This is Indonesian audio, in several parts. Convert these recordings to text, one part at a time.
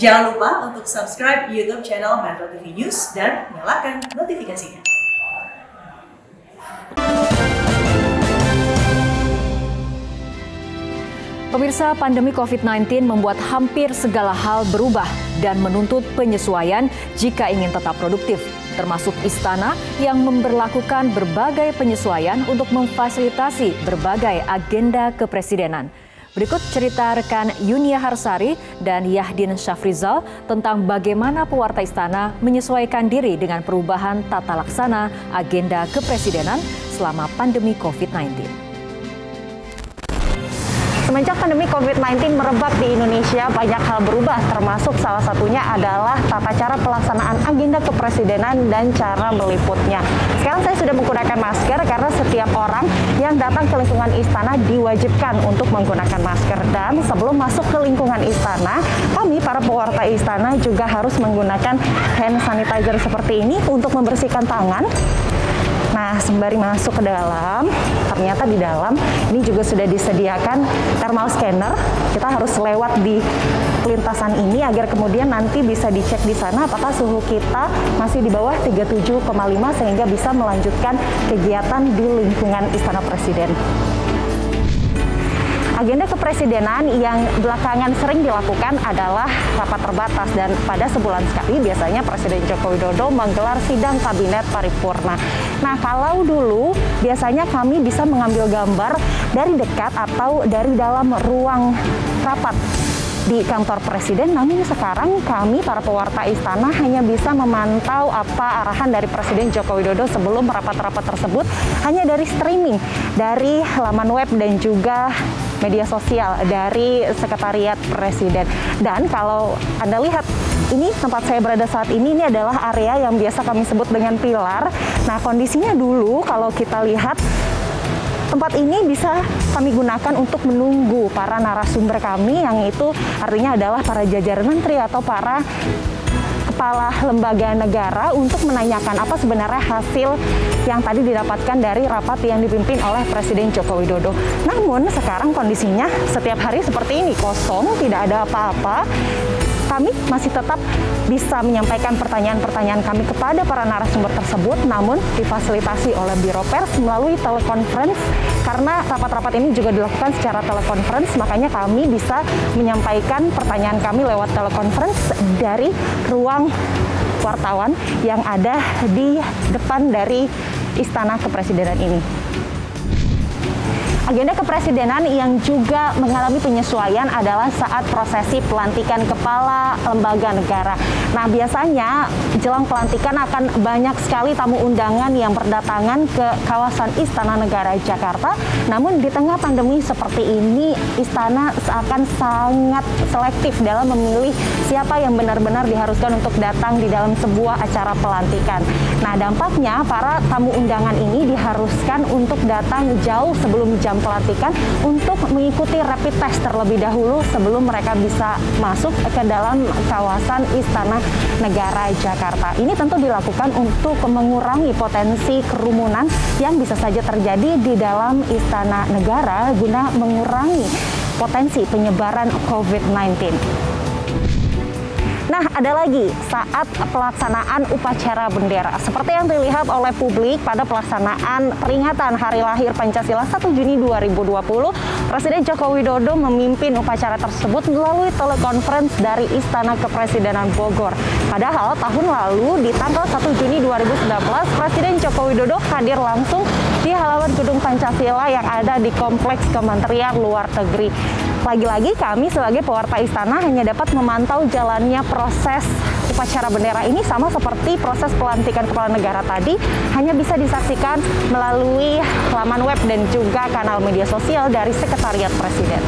Jangan lupa untuk subscribe YouTube channel Metro TV News dan nyalakan notifikasinya. Pemirsa, pandemi COVID-19 membuat hampir segala hal berubah dan menuntut penyesuaian jika ingin tetap produktif, termasuk Istana yang memberlakukan berbagai penyesuaian untuk memfasilitasi berbagai agenda kepresidenan. Berikut cerita rekan Yunia Harsari dan Yahdin Syafrizal tentang bagaimana pewarta Istana menyesuaikan diri dengan perubahan tata laksana agenda kepresidenan selama pandemi COVID-19. Semenjak pandemi COVID-19 merebak di Indonesia, banyak hal berubah, termasuk salah satunya adalah tata cara pelaksanaan agenda kepresidenan dan cara meliputnya. Sekarang saya sudah menggunakan masker karena setiap orang yang datang ke lingkungan istana diwajibkan untuk menggunakan masker. Dan sebelum masuk ke lingkungan istana, kami para pewarta istana juga harus menggunakan hand sanitizer seperti ini untuk membersihkan tangan. Nah, sembari masuk ke dalam, ternyata di dalam ini juga sudah disediakan thermal scanner. Kita harus lewat di lintasan ini agar kemudian nanti bisa dicek di sana apakah suhu kita masih di bawah 37,5 sehingga bisa melanjutkan kegiatan di lingkungan Istana Presiden. Agenda kepresidenan yang belakangan sering dilakukan adalah rapat terbatas dan pada sebulan sekali biasanya Presiden Joko Widodo menggelar sidang kabinet paripurna. Nah, kalau dulu biasanya kami bisa mengambil gambar dari dekat atau dari dalam ruang rapat di kantor presiden, namun sekarang kami para pewarta istana hanya bisa memantau apa arahan dari Presiden Joko Widodo sebelum rapat-rapat tersebut hanya dari streaming, dari laman web dan juga media sosial dari Sekretariat Presiden. Dan kalau Anda lihat, ini tempat saya berada saat ini adalah area yang biasa kami sebut dengan pilar. Nah, kondisinya dulu kalau kita lihat, tempat ini bisa kami gunakan untuk menunggu para narasumber kami, yang itu artinya adalah para jajaran menteri atau para kepala lembaga negara untuk menanyakan apa sebenarnya hasil yang tadi didapatkan dari rapat yang dipimpin oleh Presiden Joko Widodo. Namun sekarang kondisinya setiap hari seperti ini, kosong, tidak ada apa-apa. Kami masih tetap bisa menyampaikan pertanyaan-pertanyaan kami kepada para narasumber tersebut, namun difasilitasi oleh Biro Pers melalui telekonferensi. Karena rapat-rapat ini juga dilakukan secara telekonferensi, makanya kami bisa menyampaikan pertanyaan kami lewat telekonferensi dari ruang wartawan yang ada di depan dari Istana Kepresidenan ini. Agenda kepresidenan yang juga mengalami penyesuaian adalah saat prosesi pelantikan kepala lembaga negara. Nah, biasanya jelang pelantikan akan banyak sekali tamu undangan yang berdatangan ke kawasan Istana Negara Jakarta. Namun di tengah pandemi seperti ini, Istana akan sangat selektif dalam memilih siapa yang benar-benar diharuskan untuk datang di dalam sebuah acara pelantikan. Nah, dampaknya para tamu undangan ini diharuskan untuk datang jauh sebelum jam pelantikan untuk mengikuti rapid test terlebih dahulu sebelum mereka bisa masuk ke dalam kawasan Istana Negara Jakarta. Ini tentu dilakukan untuk mengurangi potensi kerumunan yang bisa saja terjadi di dalam Istana Negara guna mengurangi potensi penyebaran COVID-19. Nah, ada lagi saat pelaksanaan upacara bendera. Seperti yang dilihat oleh publik pada pelaksanaan peringatan Hari Lahir Pancasila 1 Juni 2020, Presiden Joko Widodo memimpin upacara tersebut melalui telekonferensi dari Istana Kepresidenan Bogor. Padahal tahun lalu di tanggal 1 Juni 2019, Presiden Joko Widodo hadir langsung di halaman Gedung Pancasila yang ada di Kompleks Kementerian Luar Negeri. Lagi-lagi kami sebagai pewarta istana hanya dapat memantau jalannya proses upacara bendera ini, sama seperti proses pelantikan kepala negara tadi, hanya bisa disaksikan melalui laman web dan juga kanal media sosial dari Sekretariat Presiden.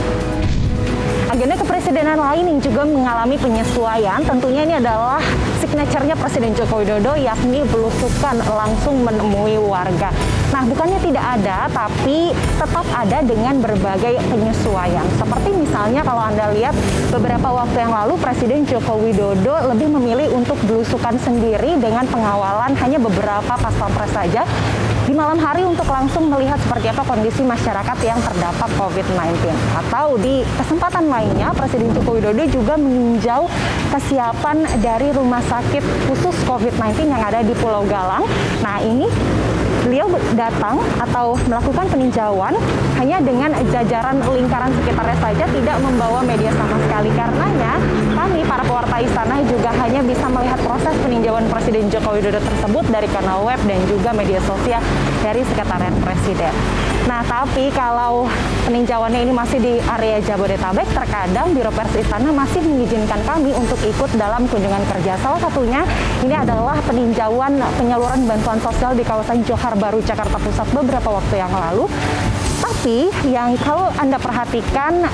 Agenda kepresidenan lain yang juga mengalami penyesuaian tentunya ini adalah signaturenya Presiden Joko Widodo, yakni belusukan langsung menemui warga. Nah, bukannya tidak ada, tapi tetap ada dengan berbagai penyesuaian. Seperti misalnya kalau Anda lihat beberapa waktu yang lalu Presiden Joko Widodo lebih memilih untuk belusukan sendiri dengan pengawalan hanya beberapa pas pampres saja di malam hari untuk langsung melihat seperti apa kondisi masyarakat yang terdampak COVID-19. Atau di kesempatan lainnya, Presiden Joko Widodo juga meninjau kesiapan dari rumah sakit khusus COVID-19 yang ada di Pulau Galang. Nah, ini beliau datang atau melakukan peninjauan hanya dengan jajaran lingkaran sekitarnya saja, tidak membawa media sama sekali. Karenanya kami para pewarta istana juga hanya bisa melihat proses peninjauan Presiden Joko Widodo tersebut dari kanal web dan juga media sosial dari Sekretariat Presiden. Nah, tapi kalau peninjauannya ini masih di area Jabodetabek, terkadang Biro Pers Istana masih mengizinkan kami untuk ikut dalam kunjungan kerja. Salah satunya ini adalah peninjauan penyaluran bantuan sosial di kawasan Johar Baru, Jakarta Pusat beberapa waktu yang lalu. Tapi yang kalau Anda perhatikan,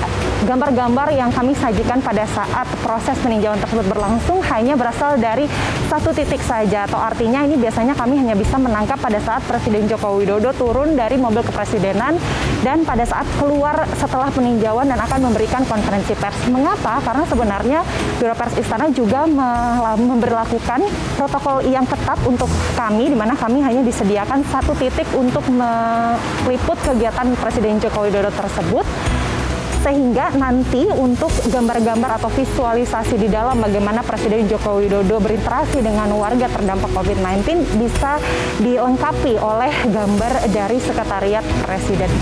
gambar-gambar yang kami sajikan pada saat proses peninjauan tersebut berlangsung hanya berasal dari satu titik saja, atau artinya ini biasanya kami hanya bisa menangkap pada saat Presiden Joko Widodo turun dari mobil kepresidenan dan pada saat keluar setelah peninjauan dan akan memberikan konferensi pers. Mengapa? Karena sebenarnya Biro Pers Istana juga memberlakukan protokol yang ketat untuk kami, di mana kami hanya disediakan satu titik untuk meliput kegiatan Presiden Joko Widodo tersebut, sehingga nanti untuk gambar-gambar atau visualisasi di dalam bagaimana Presiden Joko Widodo berinteraksi dengan warga terdampak COVID-19 bisa dilengkapi oleh gambar dari Sekretariat Presiden.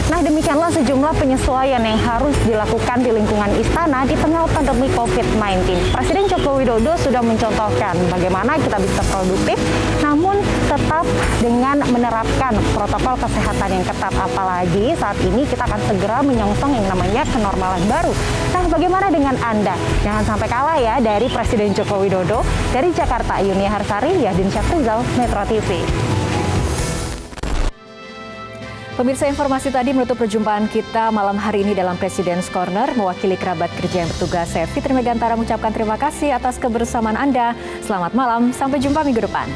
Nah, demikianlah sejumlah penyesuaian yang harus dilakukan di lingkungan istana di tengah pandemi COVID-19. Presiden Joko Widodo sudah mencontohkan bagaimana kita bisa produktif, namun tetap dengan menerapkan protokol kesehatan yang ketat. Apalagi saat ini kita akan segera menyongsong yang namanya kenormalan baru. Nah, bagaimana dengan Anda? Jangan sampai kalah ya dari Presiden Joko Widodo. Dari Jakarta, Yunia Harsari, Yadin Syafrizal, Metro TV. Pemirsa, informasi tadi menutup perjumpaan kita malam hari ini dalam President's Corner. Mewakili kerabat kerja yang bertugas, saya Fitri Megantara mengucapkan terima kasih atas kebersamaan Anda. Selamat malam, sampai jumpa minggu depan.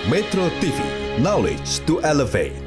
Metro TV, knowledge to elevate.